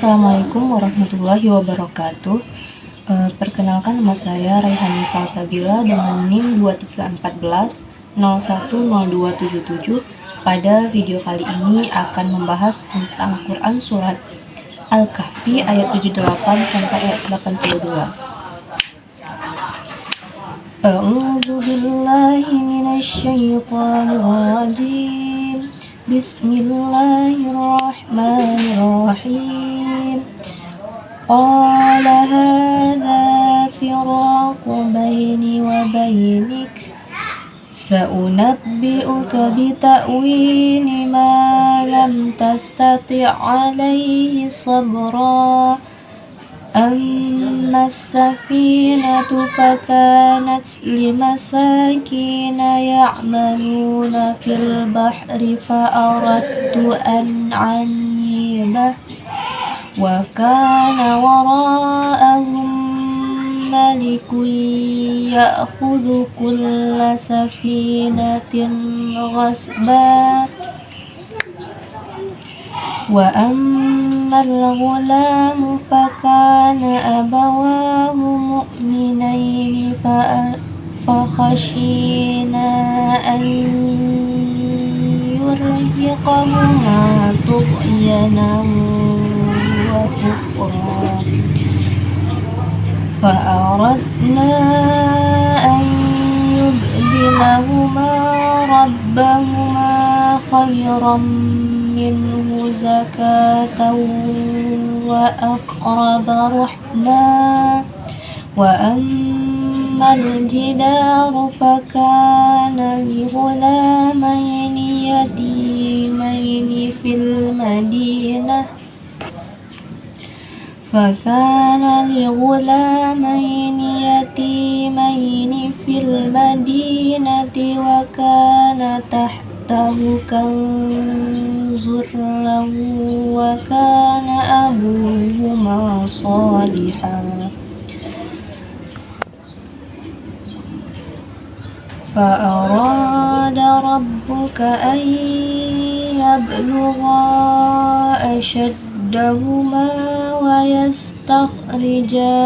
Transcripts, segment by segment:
Assalamualaikum warahmatullahi wabarakatuh. Perkenalkan, nama saya Raihani Salsabila dengan NIM 2314 010277. Pada video kali ini akan membahas tentang Quran Surat Al-Kahfi ayat 78 sampai ayat 82. A'udzu billahi minasy syaithanir rajim. Bismillahirrahmanirrahim. Qala hadza firaqu baini wa bainik. Sa'unabbi'uka bita'wili ma lam tastati' 'alaihi sabra. Amma as-safinatu fakanat limasakina ya'maluna fil bahri fa'aradtu an 'ayibah wa kana wara'ahum malikun ya'khudhu kulla safinatin ghasba. Wa ammal ghulamu fakana abawahu mu'minaini fakhashina an yurhiqahuma tughyanan wa kufra fa'aradna an yubdilahuma rabbahuma khayran minhu zakatan wa aqraba ruhma. Wa ammal jidaru fakana li ghulamaini yatimaini fil madinah wa kana tahtahu kanzun lahu wa kana abuhuma salihan فأراد ربك أن يبلغا أشدهما ويستخرجا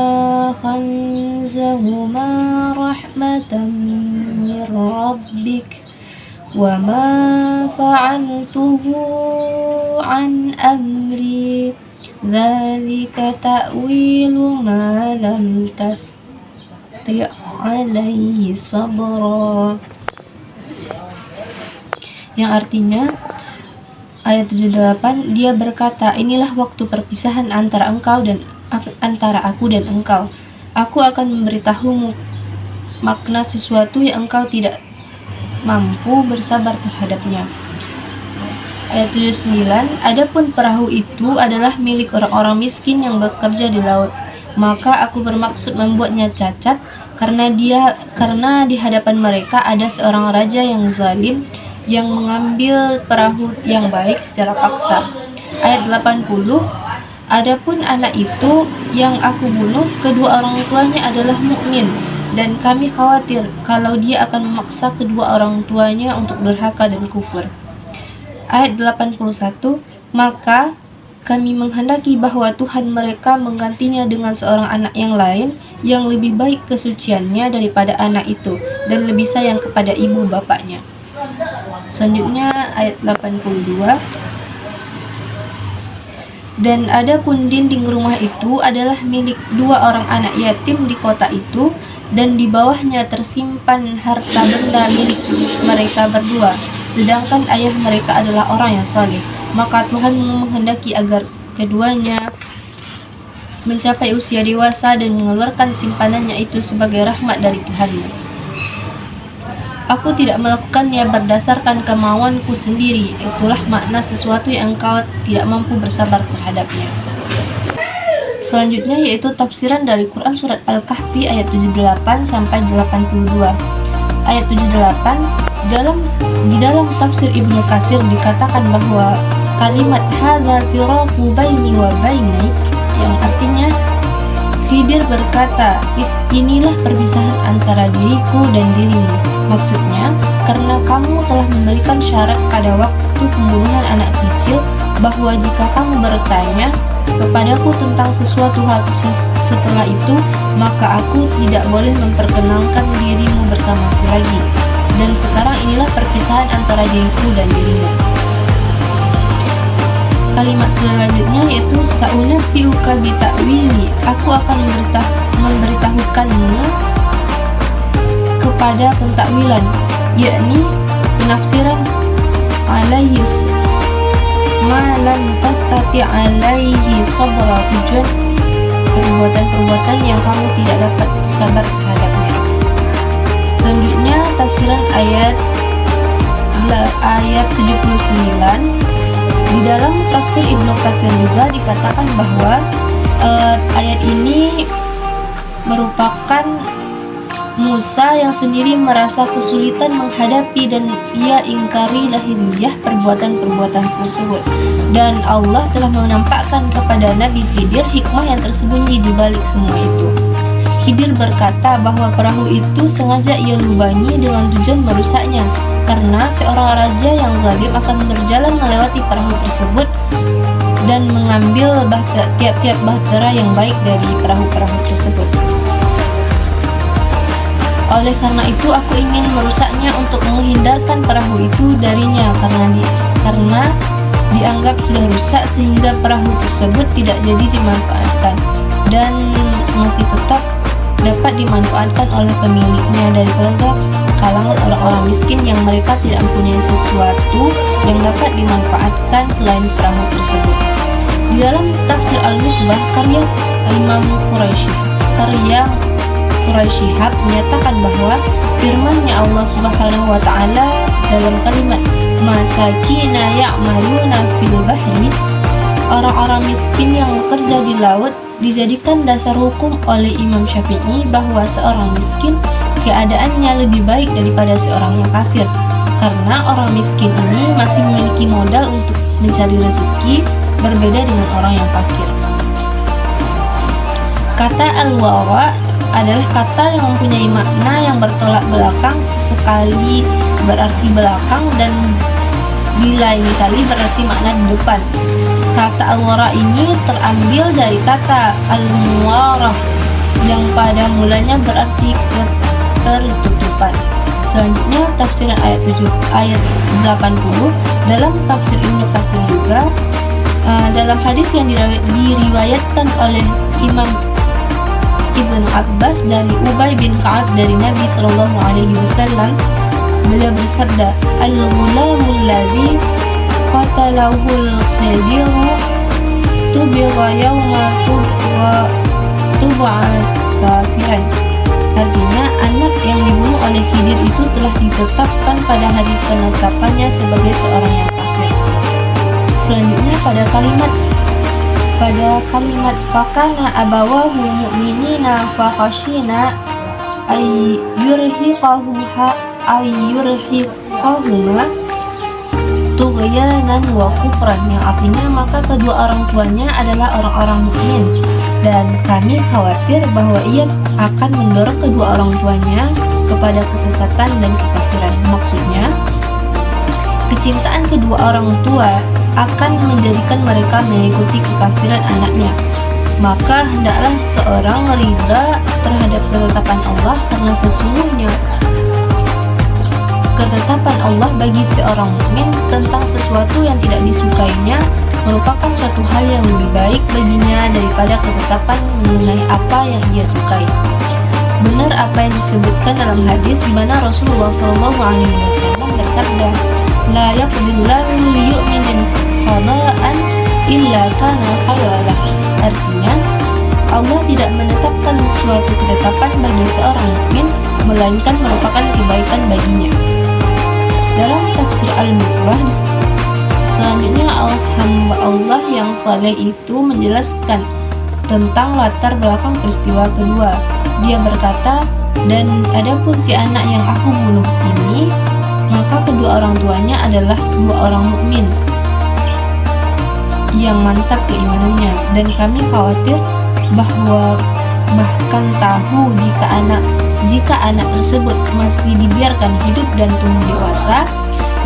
كنزهما رحمة من ربك وما فعلته عن أمري ذلك تأويل ما لم تستطع عليه صبرا. Yang artinya ayat 78, dia berkata, inilah waktu perpisahan antara aku dan engkau. Aku akan memberitahumu makna sesuatu yang engkau tidak mampu bersabar terhadapnya. Ayat 79, adapun perahu itu adalah milik orang-orang miskin yang bekerja di laut. Maka aku bermaksud membuatnya cacat karena di hadapan mereka ada seorang raja yang zalim yang mengambil perahu yang baik secara paksa. Ayat 80, adapun anak itu yang aku bunuh, kedua orang tuanya adalah mukmin, dan kami khawatir kalau dia akan memaksa kedua orang tuanya untuk durhaka dan kufur. Ayat 81, maka kami menghendaki bahwa Tuhan mereka menggantinya dengan seorang anak yang lain yang lebih baik kesuciannya daripada anak itu dan lebih sayang kepada ibu bapaknya. Selanjutnya ayat 82, dan adapun dinding rumah itu adalah milik dua orang anak yatim di kota itu, dan di bawahnya tersimpan harta benda milik mereka berdua, sedangkan ayah mereka adalah orang yang saleh. Maka Tuhan menghendaki agar keduanya mencapai usia dewasa dan mengeluarkan simpanannya itu sebagai rahmat dari Tuhannya. Aku tidak melakukannya berdasarkan kemauanku sendiri. Itulah makna sesuatu yang engkau tidak mampu bersabar terhadapnya. Selanjutnya yaitu tafsiran dari Quran Surat Al-Kahfi ayat 78 sampai 82. Ayat 78, di dalam tafsir Ibnu Katsir dikatakan bahwa kalimat hadza firaqu baini wa bainik, yang artinya Khidir berkata, inilah perpisahan antara diriku dan dirimu. Maksudnya, karena kamu telah memberikan syarat pada waktu pembunuhan anak kecil bahwa jika kamu bertanya, kepadaku tentang sesuatu hal setelah itu, maka aku tidak boleh memperkenalkan dirimu bersamaku lagi. Dan sekarang inilah perpisahan antara diriku dan dirimu. Kalimat selanjutnya yaitu sa'unabbi'uka bita'wili, aku akan memberitahukanmu kepada pentakwilan, yakni penafsiran alaihi ma lam tastati alaihi sabra, tujuan perbuatan-perbuatan yang kamu tidak dapat sabar terhadapnya. Selanjutnya tafsiran ayat 79. Di dalam tafsir Ibnu Katsir juga dikatakan bahwa ayat ini merupakan Musa yang sendiri merasa kesulitan menghadapi dan ia ingkari lahiriah perbuatan-perbuatan tersebut, dan Allah telah menampakkan kepada Nabi Khidir hikmah yang tersembunyi di balik semua itu. Khidir berkata bahwa perahu itu sengaja ia lubangi dengan tujuan merusaknya, karena seorang raja yang zalim akan berjalan melewati perahu tersebut dan mengambil tiap-tiap bahtera yang baik dari perahu-perahu tersebut. Oleh karena itu aku ingin merusaknya untuk menghindarkan perahu itu darinya, karena dianggap sudah rusak sehingga perahu tersebut tidak jadi dimanfaatkan dan masih tetap dapat dimanfaatkan oleh pemiliknya dari kalangan orang-orang miskin yang mereka tidak mempunyai sesuatu yang dapat dimanfaatkan selain perahu tersebut. Di dalam tafsir Al-Misbah karya Imam Quraisyihab menyatakan bahwa firman-Nya Allah Subhanahu wa taala dalam kalimat masakina ya'maluna fil bahri, orang-orang miskin yang bekerja di laut, dijadikan dasar hukum oleh Imam Syafi'i bahwa seorang miskin keadaannya lebih baik daripada seorang yang kafir, karena orang miskin ini masih memiliki modal untuk mencari rezeki, berbeda dengan orang yang fakir. Kata al-wara adalah kata yang mempunyai makna yang bertolak belakang, sesekali berarti belakang dan di lain kali berarti makna di depan. Kata al-wara ini terambil dari kata al-muwarah yang pada mulanya berarti ketertutupan. Selanjutnya tafsiran ayat 80 dalam tafsir Ibnu Katsir juga dalam hadis yang diriwayatkan oleh Imam Ibnu Abbas dari Ubay bin Ka'ab dari Nabi Shallallahu Alaihi Wasallam, beliau bersabda, al-ghulamul ladzi qatalahul khadiru tubigha yawma tub'a kafiran. Artinya, anak yang dibunuh oleh Khidir itu telah ditetapkan pada hari penetapannya sebagai seorang yang kafir. Selanjutnya pada kalimat fakana abawahu mu'minina fakhashina ayyurhiqahuma tughyanan wa kufran, yang artinya maka kedua orang tuanya adalah orang-orang mukmin dan kami khawatir bahwa ia akan mendorong kedua orang tuanya kepada kesesatan dan kekafiran. Maksudnya, kecintaan kedua orang tua akan menjadikan mereka mengikuti kekafiran anaknya. Maka hendaklah seseorang ridha terhadap ketetapan Allah, karena sesungguhnya ketetapan Allah bagi seorang mukmin tentang sesuatu yang tidak disukainya merupakan suatu hal yang lebih baik baginya daripada ketetapan mengenai apa yang ia sukai. Benar apa yang disebutkan dalam hadis di mana Rasulullah SAW bersabda, la yaqdillahu liyu'minin qada'an illa kana khairan. Artinya, Allah tidak menetapkan suatu ketetapan bagi seorang mukmin melainkan merupakan kebaikan baginya. Dalam tafsir Al-Misbah selanjutnya, hamba Allah yang saleh itu menjelaskan tentang latar belakang peristiwa kedua. Dia berkata, dan adapun si anak yang aku bunuh ini, maka kedua orang tuanya adalah dua orang mukmin yang mantap keimanannya, dan kami khawatir bahwa bahkan tahu jika anak tersebut masih dibiarkan hidup dan tumbuh dewasa,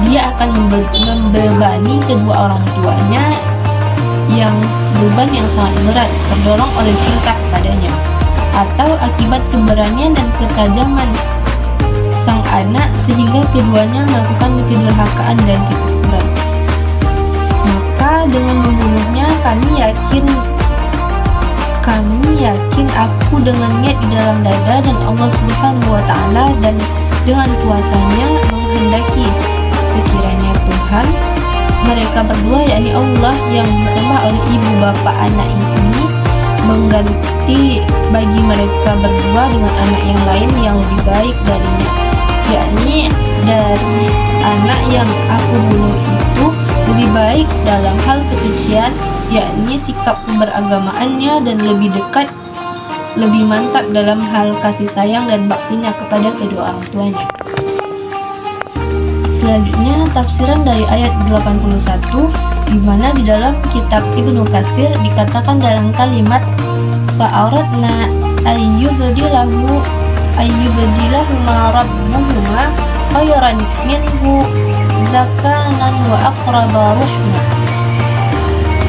dia akan membebani kedua orang tuanya beban yang sangat berat, terdorong oleh cinta kepadanya, atau akibat keberanian dan ketajaman sang anak sehingga keduanya melakukan kedurhakaan dan kekufuran. Maka dengan membunuhnya kami yakin aku dengan niat di dalam dada, dan Allah Subhanahu wa Ta'ala dan dengan kuasanya menghendaki sekiranya Tuhan mereka berdua, yakni Allah yang disembah oleh ibu bapa anak ini, mengganti bagi mereka berdua dengan anak yang lain yang lebih baik darinya, yakni dari anak yang aku bunuh itu lebih baik dalam hal kesucian, yakni sikap keberagamaannya, dan lebih dekat, lebih mantap dalam hal kasih sayang dan baktinya kepada kedua orang tuanya. Selanjutnya tafsiran dari ayat 81, di mana di dalam kitab Ibnu Katsir dikatakan dalam kalimat fa'aradna ayyubdilahu ma rabbuhuma khairan minhu zakanan wa aqraba ruhma,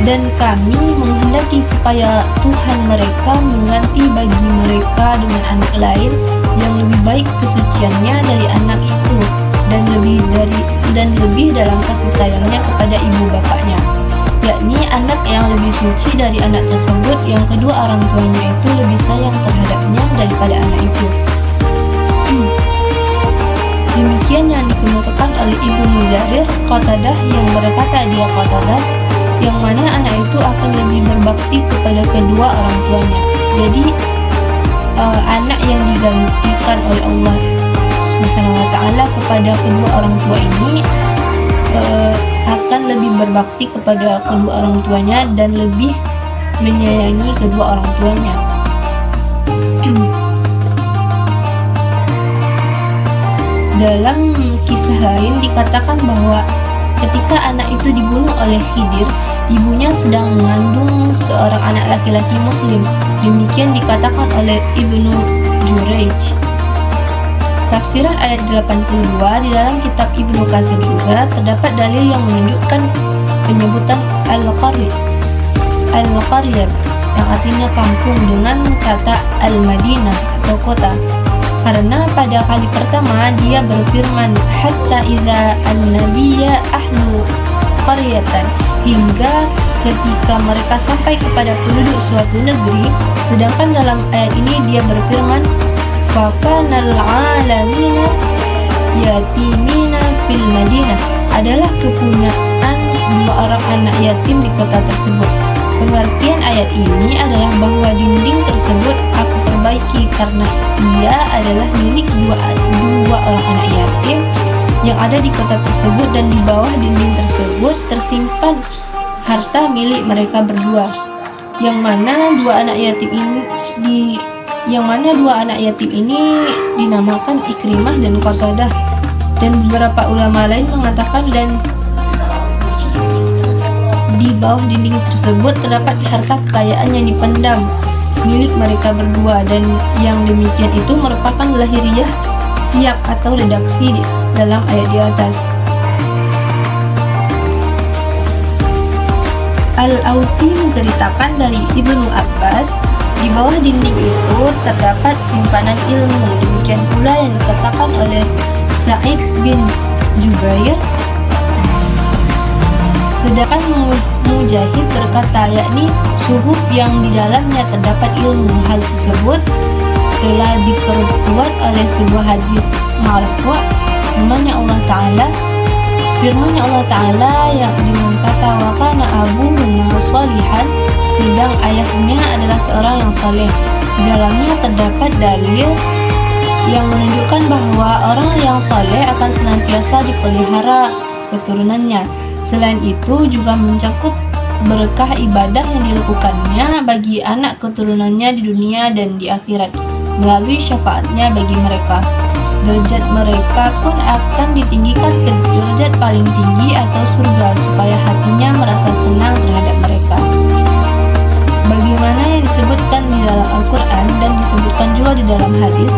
dan kami menghendaki supaya Tuhan mereka mengganti bagi mereka dengan anak lain yang lebih baik kesuciannya dari anak itu, dan lebih dalam kasih sayangnya kepada ibu bapaknya, yakni anak yang lebih suci dari anak tersebut yang kedua orang tuanya itu lebih sayang terhadapnya daripada anak itu. Demikian yang dikemukakan oleh Ibnu Jarir Qatadah yang berkata, dia Qatadah, yang mana anak itu akan lebih berbakti kepada kedua orang tuanya. Jadi anak yang digantikan oleh Allah Subhanahu wa Ta'ala kepada kedua orang tua ini akan lebih berbakti kepada kedua orang tuanya dan lebih menyayangi kedua orang tuanya. Dalam kisah lain dikatakan bahwa ketika anak itu dibunuh oleh Khidir, ibunya sedang mengandung seorang anak laki-laki muslim. Demikian dikatakan oleh Ibnu Jurayj. Tafsiran ayat 82 di dalam kitab Ibnu Katsir juga terdapat dalil yang menunjukkan penyebutan Al-Qaryah yang artinya kampung dengan kata Al-Madinah atau kota, karena pada kali pertama dia berfirman hatta idza an-nabiyya ahlu qaryatan, hingga ketika mereka sampai kepada penduduk suatu negeri, sedangkan dalam ayat ini dia berfirman fakanal alamina yatimina fil madinah, adalah kepunyaan dua orang anak yatim di kota tersebut. Pengertian ayat ini adalah bahwa dinding tersebut aku perbaiki karena ia adalah milik dua orang anak yatim yang ada di kota tersebut, dan di bawah dinding tersebut tersimpan harta milik mereka berdua, yang mana dua anak yatim ini dinamakan Ikrimah dan Qatadah, dan beberapa ulama lain mengatakan dan di bawah dinding tersebut terdapat harta kekayaan yang dipendam milik mereka berdua, dan yang demikian itu merupakan lahiriah siap atau redaksi dalam ayat di atas. Al-Aufi menceritakan dari Ibnu Abbas, di bawah dinding itu terdapat simpanan ilmu. Demikian pula yang dikatakan oleh Sa'id bin Jubair. Sedangkan Mujahid berkata, yakni suhuf yang di dalamnya terdapat ilmu. Hal tersebut telah diperkuat oleh sebuah hadis marfu' firman Allah Ta'ala yang dengan kata wa kana abuhuma shalihan, sedang ayahnya adalah seorang yang saleh. Di dalamnya terdapat dalil yang menunjukkan bahwa orang yang saleh akan senantiasa dipelihara keturunannya. Selain itu juga mencakup berkah ibadah yang dilakukannya bagi anak keturunannya di dunia dan di akhirat melalui syafaatnya bagi mereka. Derajat mereka pun akan ditinggikan ke derajat paling tinggi atau surga, supaya hatinya merasa senang terhadap mereka. Bagaimana yang disebutkan di dalam Al-Quran dan disebutkan juga di dalam hadis,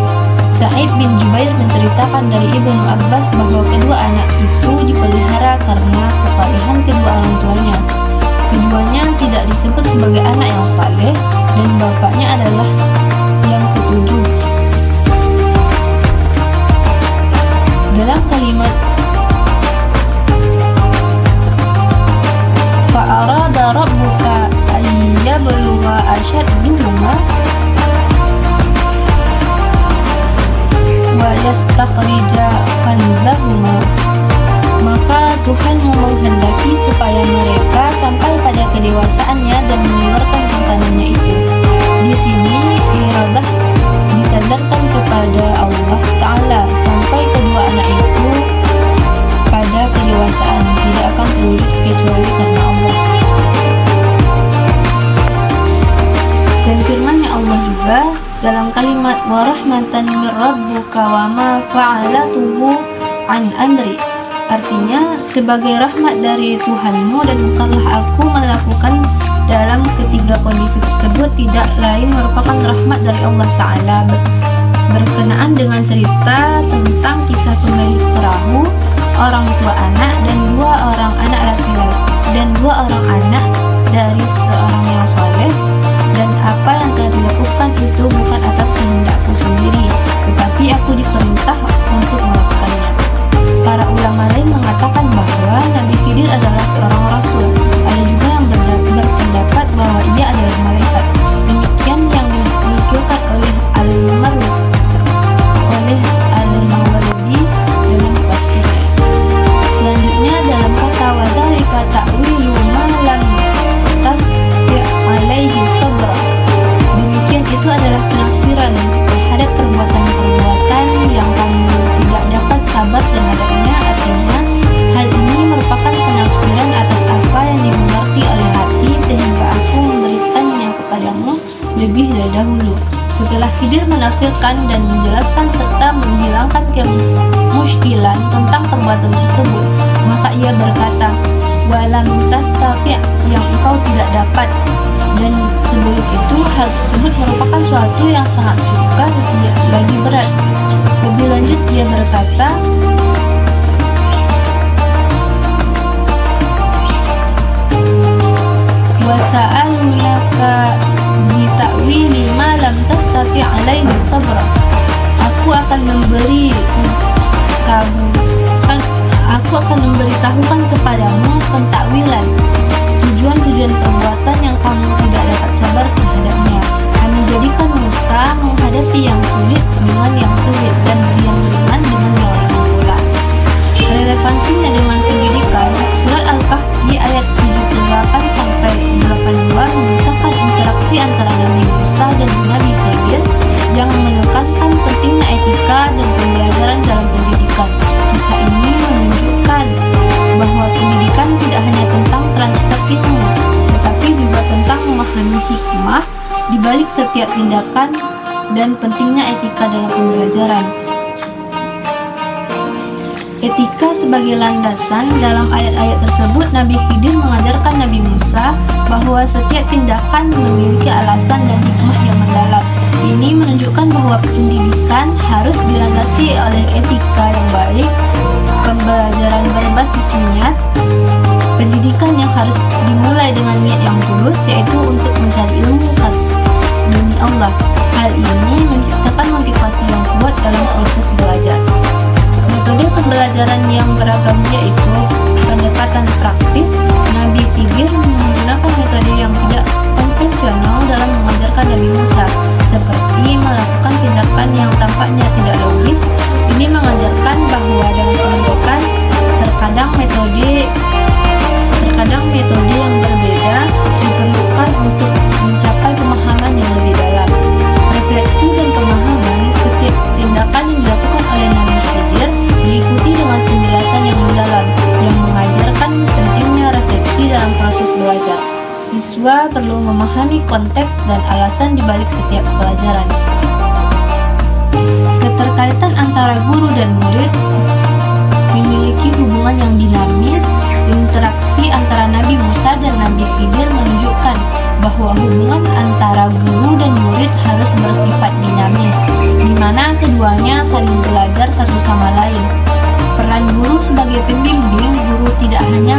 Sa'id bin Jubair menceritakan dari Ibnu Abbas bahwa kedua anak itu dipelihara karena kesalehan kedua orang tuanya. Keduanya tidak disebut sebagai anak yang saleh dan bapaknya adalah yang ketujuh. Dalam kalimat fa'arada rabbuka an yablugha ashadduhuma wa yastakhrija kanzahuma, maka Tuhanmu menghendaki supaya mereka sampai pada kedewasaannya dan mengeluarkan simpanannya itu. Di sini iradah disandarkan kepada Allah Ta'ala sampai kedua anak itu pada kedewasaan, tidak akan terwujud kecuali karena Allah. Dan firman-Nya Allah juga dalam kalimat warahmatan mir rabbuka wa ma fa'alatuhu an amri, artinya sebagai rahmat dari Tuhanmu dan bukanlah aku melakukan dalam ketiga kondisi tersebut tidak lain merupakan rahmat dari Allah Ta'ala. Berkenaan dengan cerita tentang kisah pemilik perahu, orang tua anak dan dua orang anak laki-laki dan dua orang anak dari seorang yang saleh, dan apa yang telah dilakukan itu bukan atas kehendakku sendiri, tetapi aku diperintah untuk melakukannya. Para ulama lain mengatakan bahwa Nabi Khidir adalah seorang rasul. Ada juga yang berpendapat bahwa ia adalah malaikat. Demikian yang dinukilkan oleh Al-Mawardi dalam tafsirnya. Selanjutnya dalam kata wadzalika ta'wilu ma lam tasbi' alaihi sabra, demikian itu adalah penafsiran terhadap perbuatan-perbuatan yang kamu tidak dapat sabar terhadapnya. Artinya hal ini merupakan penafsiran atas apa yang dimengerti oleh hati sehingga aku memberikannya kepadamu lebih dari dahulu. Setelah Khidir menafsirkan dan menjelaskan serta menghilangkan kemusykilan tentang perbuatan tersebut, maka ia berkata, walam tastati', yang engkau tidak dapat. Dan sebelum itu hal tersebut merupakan suatu yang sangat sukar, lagi berat. Lebih lanjut ia berkata, wasa'alunaka bita'wili ma lam tastati' alaihi sabra, aku akan memberitahukan kepadamu pentakwilan tujuan-tujuan perbuatan yang kamu tidak dapat sabar terhadapnya. Kami jadikan Musa menghadapi yang sulit dengan yang sulit dan yang ringan dengan yang ringan pula. Relevansinya dengan pendidikan, surat Al-Kahfi ayat 78-82 mengisahkan interaksi antara Nabi Musa dan Nabi Khidir yang menekankan pentingnya etika dan pembelajaran dalam pendidikan. Kisah ini menunjukkan bahwa pendidikan tidak hanya tentang transfer ilmu, tetapi juga tentang memahami hikmah di balik setiap tindakan dan pentingnya etika dalam pembelajaran. Etika sebagai landasan. Dalam ayat-ayat tersebut, Nabi Khidir mengajarkan Nabi Musa bahwa setiap tindakan memiliki alasan dan hikmah yang mendalam. Ini menunjukkan bahwa pendidikan harus dilandasi oleh etika yang baik, pembelajaran berbasis niat, pendidikan yang harus dimulai dengan niat yang tulus, yaitu untuk mencari ilmu demi Allah. Hal ini menciptakan motivasi yang kuat dalam proses belajar. Metode pembelajaran yang beragam yaitu pendekatan praktis. Nabi Khidir menggunakan metode yang tidak konvensional dalam mengajarkan Nabi Musa, seperti melakukan tindakan yang tampaknya tidak logis. Ini mengajarkan bahwa dalam pendidikan terkadang metode yang berbeda diperlukan untuk mencapai pemahaman yang lebih dalam. Refleksi dan pemahaman setiap tindakan yang dilakukan oleh Nabi Khidir diikuti dengan penjelasan yang mendalam yang mengajarkan pentingnya refleksi dalam proses belajar. Siswa perlu memahami konteks dan alasan di balik setiap pelajaran. Keterkaitan antara guru dan murid memiliki hubungan yang dinamis. Interaksi antara Nabi Musa dan Nabi Khidir menunjukkan bahwa hubungan antara guru dan murid harus bersifat dinamis, di mana keduanya saling belajar satu sama lain. Peran guru sebagai pembimbing, guru tidak hanya